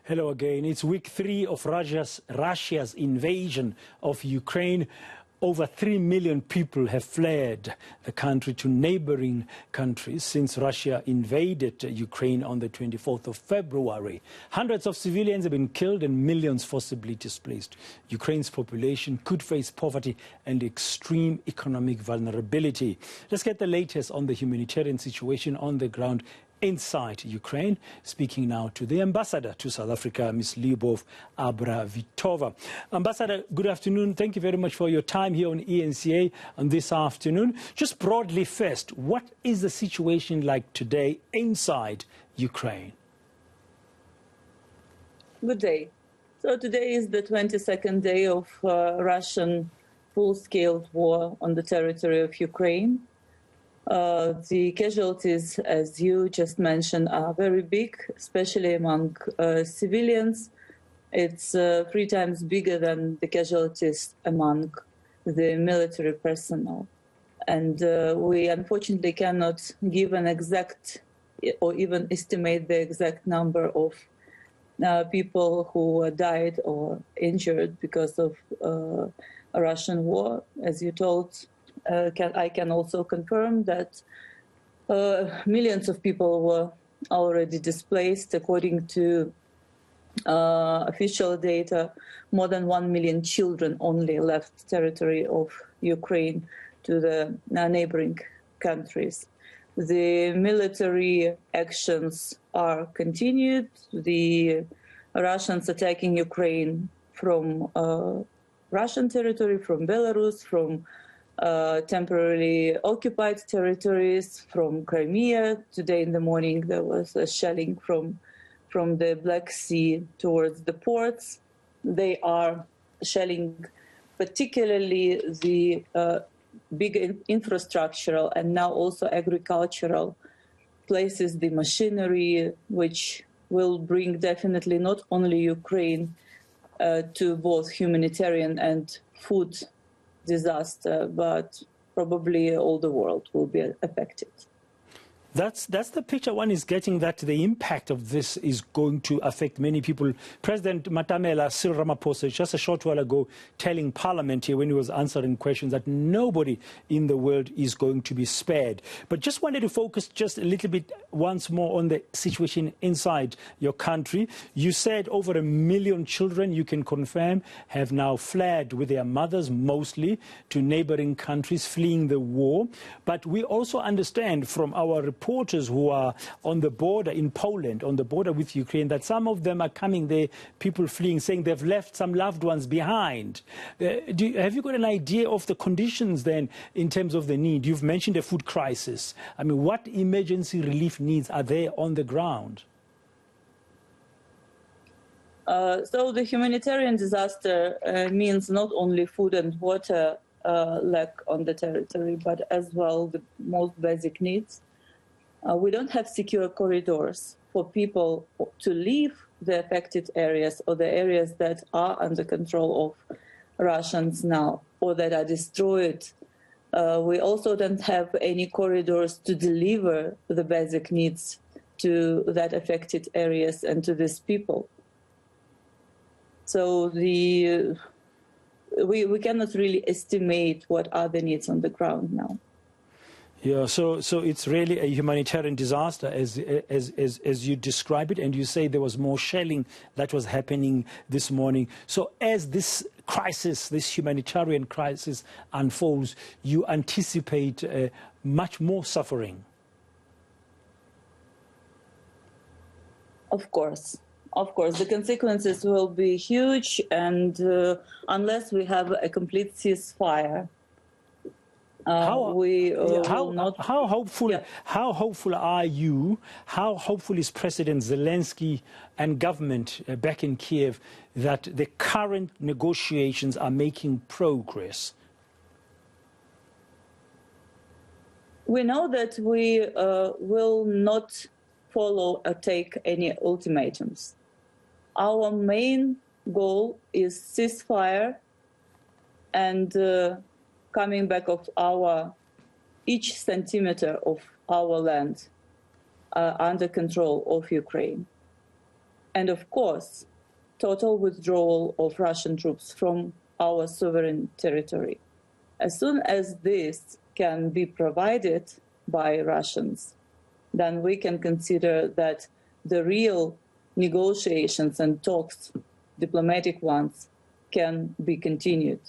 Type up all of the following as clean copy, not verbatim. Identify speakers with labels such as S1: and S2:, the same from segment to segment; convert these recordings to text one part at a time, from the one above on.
S1: Hello again. It's week 3 of Russia's invasion of Ukraine. Over 3 million people have fled the country to neighboring countries since Russia invaded Ukraine on the 24th of February. Hundreds of civilians have been killed and millions forcibly displaced. Ukraine's population could face poverty and extreme economic vulnerability. Let's get the latest on the humanitarian situation on the ground inside Ukraine. Speaking now to the ambassador to South Africa, Ms. Liubov Abravitova. Ambassador, good afternoon. Thank you very much for your time here on ENCA on this afternoon. Just broadly first, what is the situation like today inside Ukraine?
S2: Good day. So today is the 22nd day of Russian full-scale war on the territory of Ukraine. The casualties, as you just mentioned, are very big, especially among civilians. It's 3 times bigger than the casualties among the military personnel. And we unfortunately cannot give an exact or even estimate the exact number of people who died or injured because of a Russian war. As you told, I can also confirm that millions of people were already displaced. According to official data, more than 1 million children only left territory of Ukraine to the neighboring countries. The military actions are continued. The Russians attacking Ukraine from Russian territory, from Belarus, from temporarily occupied territories, from Crimea. Today in the morning there was a shelling from the Black Sea towards the ports. They are shelling particularly the big infrastructural and now also agricultural places, the machinery, which will bring definitely not only Ukraine to both humanitarian and food disaster, but probably all the world will be affected.
S1: That's the picture one is getting, that the impact of this is going to affect many people. President Matamela Cyril Ramaphosa, just a short while ago, telling Parliament here when he was answering questions that nobody in the world is going to be spared. But just wanted to focus just a little bit once more on the situation inside your country. You said over 1 million children, you can confirm, have now fled with their mothers mostly to neighboring countries, fleeing the war. But we also understand from our reporters who are on the border in Poland, on the border with Ukraine, that some of them are coming there, people fleeing, saying they've left some loved ones behind. Have you got an idea of the conditions then in terms of the need? You've mentioned a food crisis. I mean, what emergency relief needs are there on the ground?
S2: So the humanitarian disaster means not only food and water lack on the territory, but as well the most basic needs. We don't have secure corridors for people to leave the affected areas or the areas that are under control of Russians now or that are destroyed. We also don't have any corridors to deliver the basic needs to that affected areas and to these people. So we cannot really estimate what are the needs on the ground now.
S1: Yeah, so it's really a humanitarian disaster as you describe it, and you say there was more shelling that was happening this morning. So as this crisis, this humanitarian crisis unfolds, you anticipate much more suffering?
S2: Of course. Of course, the consequences will be huge, and unless we have a complete ceasefire,
S1: how hopeful are you? How hopeful is President Zelensky and government back in Kiev that the current negotiations are making progress?
S2: We know that we will not follow or take any ultimatums. Our main goal is ceasefire and coming back of each centimeter of our land under control of Ukraine. And of course, total withdrawal of Russian troops from our sovereign territory. As soon as this can be provided by Russians, then we can consider that the real negotiations and talks, diplomatic ones, can be continued.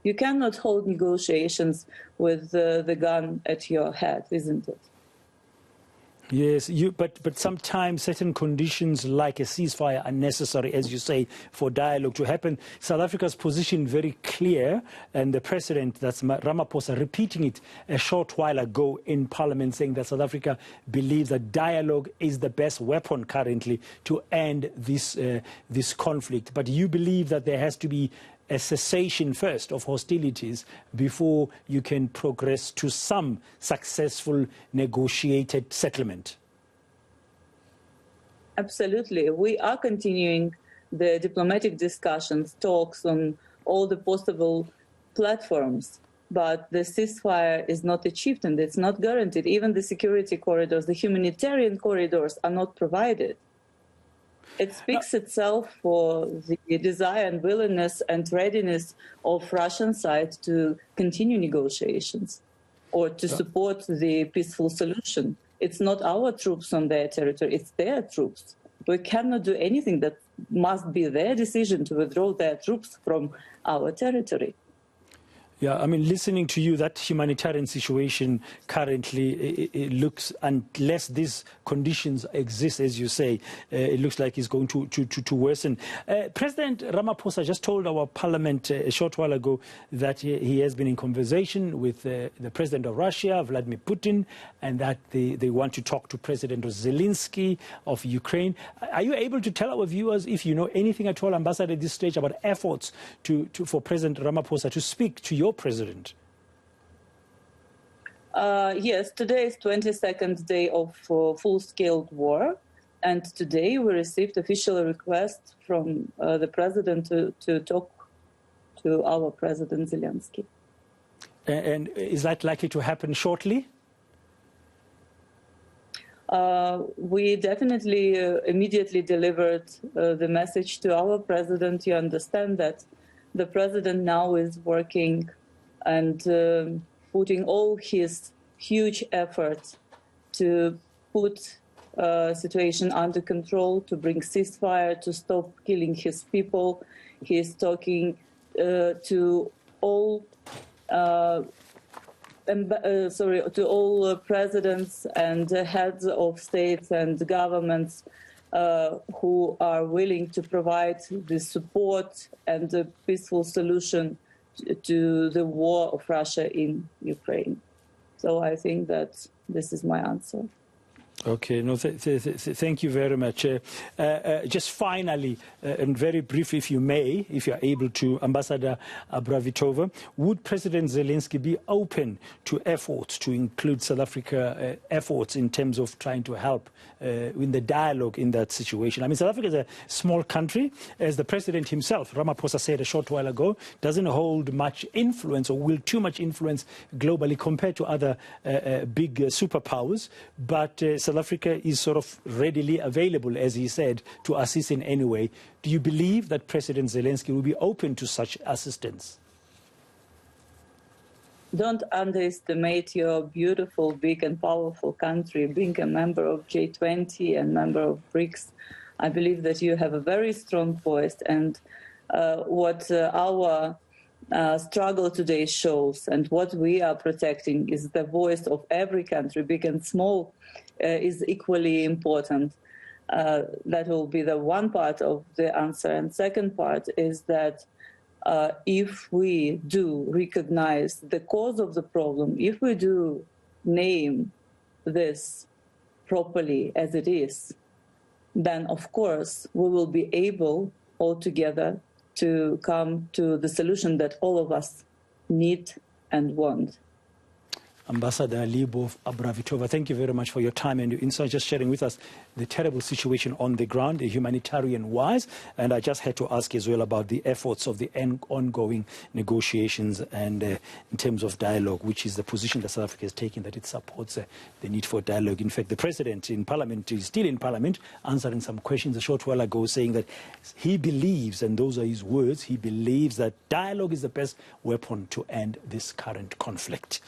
S2: You cannot hold negotiations with the gun at your head, isn't it?
S1: Yes, but sometimes certain conditions like a ceasefire are necessary, as you say, for dialogue to happen. South Africa's position very clear, and the president, that's Ramaphosa, repeating it a short while ago in Parliament, saying that South Africa believes that dialogue is the best weapon currently to end this conflict. But you believe that there has to be a cessation first of hostilities before you can progress to some successful negotiated settlement.
S2: Absolutely. We are continuing the diplomatic discussions, talks on all the possible platforms, but the ceasefire is not achieved and it's not guaranteed. Even the security corridors, the humanitarian corridors are not provided. It speaks itself for the desire and willingness and readiness of Russian side to continue negotiations or to support the peaceful solution. It's not our troops on their territory, it's their troops. We cannot do anything. That must be their decision to withdraw their troops from our territory.
S1: Yeah, I mean, listening to you, that humanitarian situation currently, it looks, unless these conditions exist, as you say, it looks like it's going to worsen. President Ramaphosa just told our parliament a short while ago that he has been in conversation with the president of Russia, Vladimir Putin, and that they want to talk to President Zelensky of Ukraine. Are you able to tell our viewers, if you know anything at all, Ambassador, at this stage, about efforts for President Ramaphosa to speak to your president?
S2: Yes, today is 22nd day of full-scale war, and today we received official request from the president to talk to our President Zelensky.
S1: And is that likely to happen shortly?
S2: We definitely immediately delivered the message to our president. You understand that the president now is working and putting all his huge efforts to put situation under control, to bring ceasefire, to stop killing his people. He is talking to all presidents and heads of states and governments who are willing to provide the support and the peaceful solution to the war of Russia in Ukraine. So I think that this is my answer.
S1: Okay, no, thank you very much. Just finally, and very brief, if you may, if you are able to, Ambassador Abravitova, would President Zelensky be open to efforts to include South Africa efforts in terms of trying to help in the dialogue in that situation? I mean, South Africa is a small country, as the president himself, Ramaphosa, said a short while ago, doesn't hold much influence or will too much influence globally compared to other big superpowers, but South Africa is sort of readily available, as he said, to assist in any way. Do you believe that President Zelensky will be open to such assistance?
S2: Don't underestimate your beautiful, big and powerful country. Being a member of G20 and member of BRICS, I believe that you have a very strong voice. And what our struggle today shows and what we are protecting is the voice of every country, big and small, is equally important. That will be the one part of the answer. And second part is that if we do recognize the cause of the problem, if we do name this properly as it is, then of course we will be able all together to come to the solution that all of us need and want.
S1: Ambassador Liubov Abravitova, thank you very much for your time and your insight, just sharing with us the terrible situation on the ground, humanitarian-wise. And I just had to ask as well about the efforts of the ongoing negotiations and in terms of dialogue, which is the position that South Africa has taken, that it supports the need for dialogue. In fact, the president in parliament is still in parliament answering some questions a short while ago, saying that he believes, and those are his words, he believes that dialogue is the best weapon to end this current conflict.